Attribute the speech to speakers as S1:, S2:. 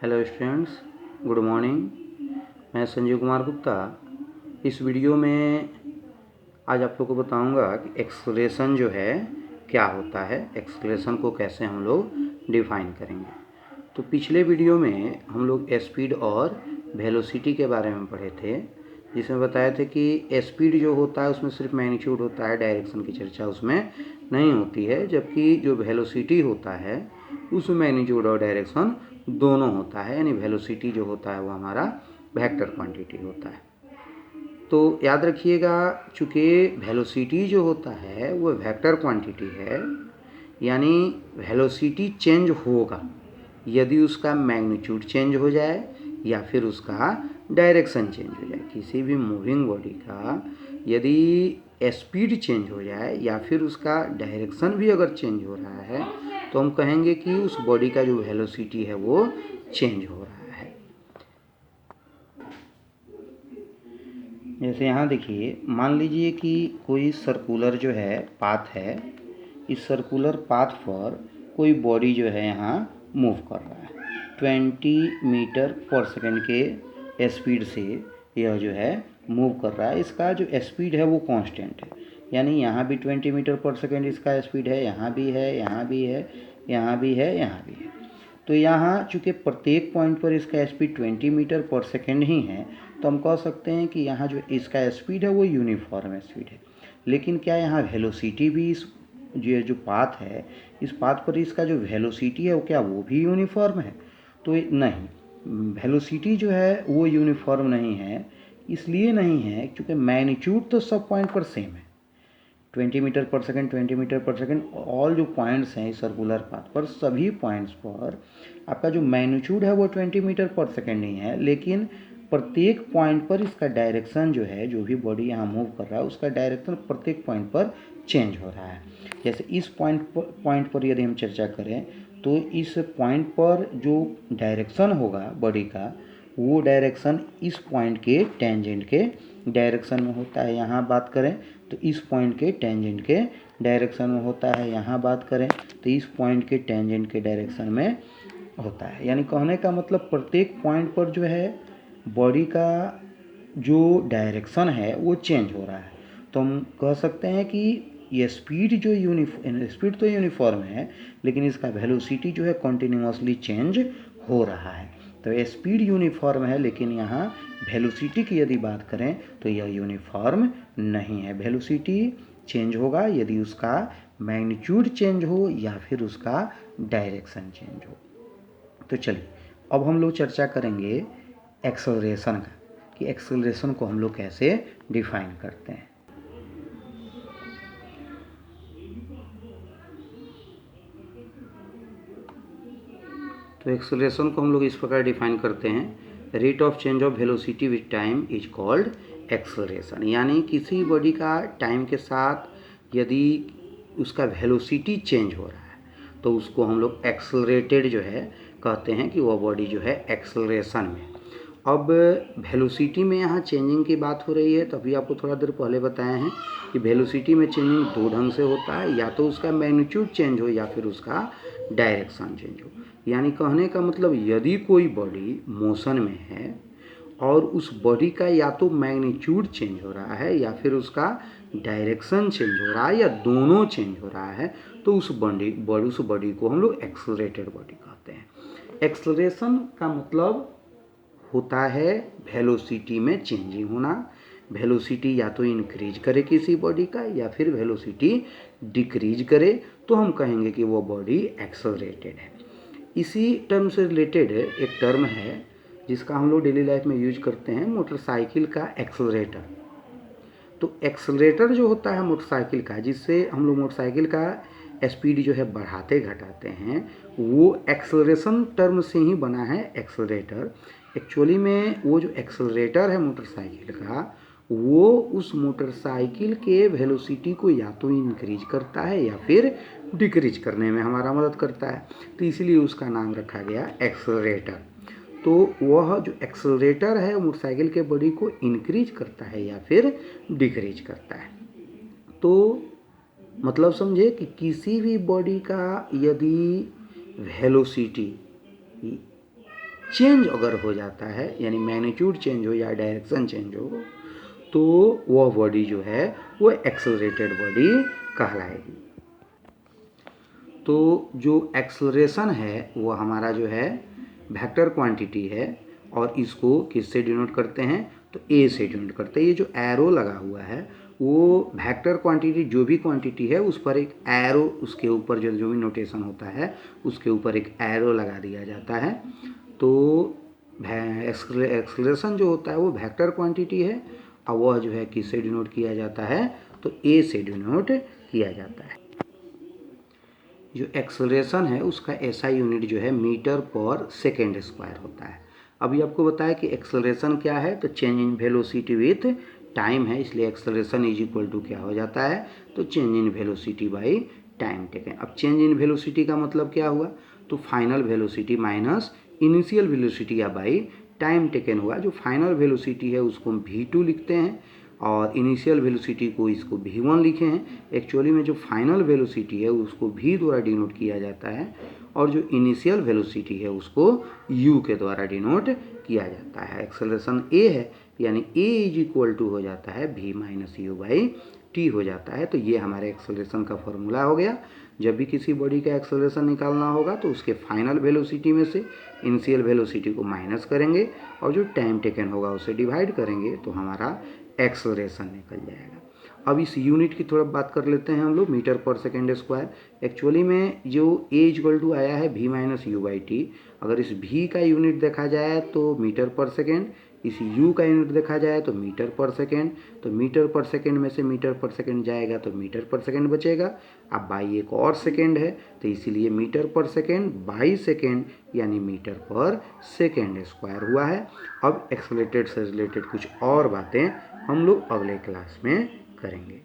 S1: Hello students, good morning. मैं संजीव कुमार गुप्ता। इस video में आज आप लोग को बताऊंगा कि एक्सेलरेशन जो है क्या होता है, एक्सेलरेशन को कैसे हम लोग डिफाइन करेंगे। तो पिछले वीडियो में हम लोग स्पीड और वेलोसिटी के बारे में पढ़े थे, जिसमें बताए थे कि स्पीड जो होता है उसमें सिर्फ मैग्नीट्यूड होता है, डायरेक्शन की चर्चा उसमें नहीं होती है, जबकि जो वेलोसिटी होता है उसमें मैग्नीट्यूड और डायरेक्शन दोनों होता है। यानी वेलोसिटी जो होता है वो हमारा वेक्टर क्वांटिटी होता है। तो याद रखिएगा, चूँकि वेलोसिटी जो होता है वो वेक्टर क्वांटिटी है, यानी वेलोसिटी चेंज होगा यदि उसका मैग्नीट्यूड चेंज हो जाए या फिर उसका डायरेक्शन चेंज हो जाए। किसी भी मूविंग बॉडी का यदि स्पीड चेंज हो जाए या फिर उसका डायरेक्शन भी अगर चेंज हो रहा है तो हम कहेंगे कि उस बॉडी का जो वेलोसिटी है वो चेंज हो रहा है। जैसे यहाँ देखिए, मान लीजिए कि कोई सर्कुलर जो है पाथ है, इस सर्कुलर पाथ पर कोई बॉडी जो है यहाँ मूव कर रहा है 20 मीटर पर सेकेंड के स्पीड से यह जो है मूव कर रहा है। इसका जो स्पीड है वो कांस्टेंट है, यानी यहाँ भी 20 मीटर पर सेकेंड इसका स्पीड है, यहाँ भी है, यहाँ भी है, यहाँ भी है, यहाँ भी है। तो यहाँ चूँकि प्रत्येक पॉइंट पर इसका स्पीड 20 मीटर पर सेकेंड ही है, तो हम कह सकते हैं कि यहाँ जो इसका स्पीड है वो यूनिफॉर्म स्पीड है। लेकिन क्या यहाँ वेलोसिटी भी इस जो पाथ है, इस पाथ पर इसका जो वेलोसिटी है वो क्या वो भी यूनिफॉर्म है? तो नहीं, वेलोसिटी जो है वो यूनिफॉर्म नहीं है। इसलिए नहीं है क्योंकि मैग्नीट्यूड तो सब पॉइंट पर सेम है, 20 मीटर पर सेकेंड, 20 मीटर पर सेकेंड, ऑल जो पॉइंट्स हैं इस सर्कुलर पाथ पर, सभी पॉइंट्स पर आपका जो मैग्नीट्यूड है वो 20 मीटर पर सेकेंड ही है। लेकिन प्रत्येक पॉइंट पर इसका डायरेक्शन जो है, जो भी बॉडी यहाँ मूव कर रहा है उसका डायरेक्शन प्रत्येक पॉइंट पर चेंज हो रहा है। जैसे इस पॉइंट पर यदि हम चर्चा करें तो इस पॉइंट पर जो डायरेक्शन होगा बॉडी का, वो डायरेक्शन इस पॉइंट के टेंजेंट के डायरेक्शन में होता है। यहाँ बात करें तो इस पॉइंट के टेंजेंट के डायरेक्शन में होता है, यहाँ बात करें तो इस पॉइंट के टेंजेंट के डायरेक्शन में होता है। यानी कहने का मतलब प्रत्येक पॉइंट पर जो है बॉडी का जो डायरेक्शन है वो चेंज हो रहा है। तो हम कह सकते हैं कि ये स्पीड जो स्पीड तो यूनिफॉर्म है, लेकिन इसका वेलोसिटी जो है कॉन्टिन्यूसली चेंज हो रहा है। तो स्पीड यूनिफॉर्म है, लेकिन यहाँ वेलोसिटी की यदि बात करें तो यह यूनिफॉर्म नहीं है। वेलोसिटी चेंज होगा यदि उसका मैग्नीट्यूड चेंज हो या फिर उसका डायरेक्शन चेंज हो। तो चलिए अब हम लोग चर्चा करेंगे एक्सेलरेशन का, कि एक्सेलरेशन को हम लोग कैसे डिफाइन करते हैं। तो एक्सेलरेशन को हम लोग इस प्रकार डिफाइन करते हैं, rate of change of velocity with time is called acceleration. यानी किसी बॉडी का टाइम के साथ यदि उसका वेलोसिटी चेंज हो रहा है तो उसको हम लोग एक्सेलरेटेड जो है कहते हैं कि वह बॉडी जो है एक्सेलरेशन में। अब वेलोसिटी में यहाँ चेंजिंग की बात हो रही है, तो अभी आपको थोड़ा देर पहले बताए हैं कि वेलोसिटी में चेंजिंग दो ढंग से होता है, या तो उसका मैग्नीट्यूड चेंज हो या फिर उसका डायरेक्शन चेंज हो। यानी कहने का मतलब यदि कोई बॉडी मोशन में है और उस बॉडी का या तो मैग्नीट्यूड चेंज हो रहा है या फिर उसका डायरेक्शन चेंज हो रहा है या दोनों चेंज हो रहा है, तो उस बॉडी को हम लोग एक्सेलरेटेड बॉडी कहते हैं। एक्सेलरेशन का मतलब होता है वेलोसिटी में चेंजिंग होना। वेलोसिटी या तो इंक्रीज करे किसी बॉडी का या फिर वेलोसिटी डिक्रीज करे, तो हम कहेंगे कि वो बॉडी एक्सेलरेटेड है। इसी टर्म से रिलेटेड एक टर्म है जिसका हम लोग डेली लाइफ में यूज करते हैं, मोटरसाइकिल का एक्सेलरेटर। तो एक्सेलरेटर जो होता है मोटरसाइकिल का, जिससे हम लोग मोटरसाइकिल का स्पीड जो है बढ़ाते घटाते हैं, वो एक्सेलरेशन टर्म से ही बना है एक्सेलरेटर। एक्चुअली में वो जो एक्सेलरेटर है मोटरसाइकिल का, वो उस मोटरसाइकिल के वेलोसिटी को या तो इंक्रीज करता है या फिर डिक्रीज करने में हमारा मदद करता है, तो इसीलिए उसका नाम रखा गया एक्सेलरेटर। तो वह जो एक्सेलरेटर है मोटरसाइकिल के बॉडी को इंक्रीज करता है या फिर डिक्रीज करता है। तो मतलब समझे कि किसी भी बॉडी का यदि वेलोसिटी चेंज अगर हो जाता है, यानी मैग्नीट्यूड चेंज हो या डायरेक्शन चेंज हो, तो वह बॉडी जो है वो एक्सेलरेटेड बॉडी कहलाएगी। तो जो एक्सेलरेशन है वो हमारा जो है वेक्टर क्वांटिटी है, और इसको किससे डिनोट करते हैं, तो ए से डिनोट करते हैं। ये जो एरो लगा हुआ है वो वेक्टर क्वांटिटी, जो भी क्वांटिटी है उस पर एक एरो, उसके ऊपर जो भी नोटेशन होता है उसके ऊपर एक एरो लगा दिया जाता है। तो एक्सेलरेशन जो होता है वो वेक्टर क्वांटिटी है, और वह जो है किससे डिनोट किया जाता है, तो ए से डिनोट किया जाता है। जो एक्सेलरेशन है उसका एसआई यूनिट जो है मीटर पर सेकेंड स्क्वायर होता है। अभी आपको बताया कि एक्सेलरेशन क्या है, तो change in velocity with time है, इसलिए एक्सेलरेशन इज इक्वल टू क्या हो जाता है, तो change in velocity by time taken. अब चेंज इन वेलोसिटी का मतलब क्या हुआ, तो final velocity minus initial velocity या बाई टाइम टेकन हुआ। जो फाइनल वेलोसिटी है उसको हम v2 लिखते हैं, और इनिशियल वेलोसिटी को इसको v1 लिखे हैं। एक्चुअली में जो फाइनल वेलोसिटी है उसको v द्वारा डिनोट किया जाता है, और जो इनिशियल वेलोसिटी है उसको u के द्वारा डिनोट किया जाता है। एक्सेलरेशन a है, यानी a इज इक्वल टू हो जाता है v minus you by T हो जाता है। तो ये हमारे एक्सेलरेशन का फॉर्मूला हो गया। जब भी किसी बॉडी का एक्सेलरेशन निकालना होगा तो उसके फाइनल वेलोसिटी में से इनिशियल वेलोसिटी को माइनस करेंगे, और जो टाइम टेकन होगा उसे डिवाइड करेंगे, तो हमारा एक्सेलरेशन निकल जाएगा। अब इस यूनिट की थोड़ा बात कर लेते हैं हम लोग, मीटर पर सेकेंड स्क्वायर। एक्चुअली में जो ए इक्वल टू आया है v minus you by T, अगर इस v का यूनिट देखा जाए तो मीटर पर सेकेंड, इस u का यूनिट देखा जाए तो मीटर पर सेकेंड। तो मीटर पर सेकेंड में से मीटर पर सेकेंड जाएगा तो मीटर पर सेकेंड बचेगा। अब बाई एक और सेकेंड है, तो इसीलिए मीटर पर सेकेंड बाई सेकेंड यानी मीटर पर सेकेंड स्क्वायर हुआ है। अब एक्सेलरेटेड से रिलेटेड कुछ और बातें हम लोग अगले क्लास में करेंगे।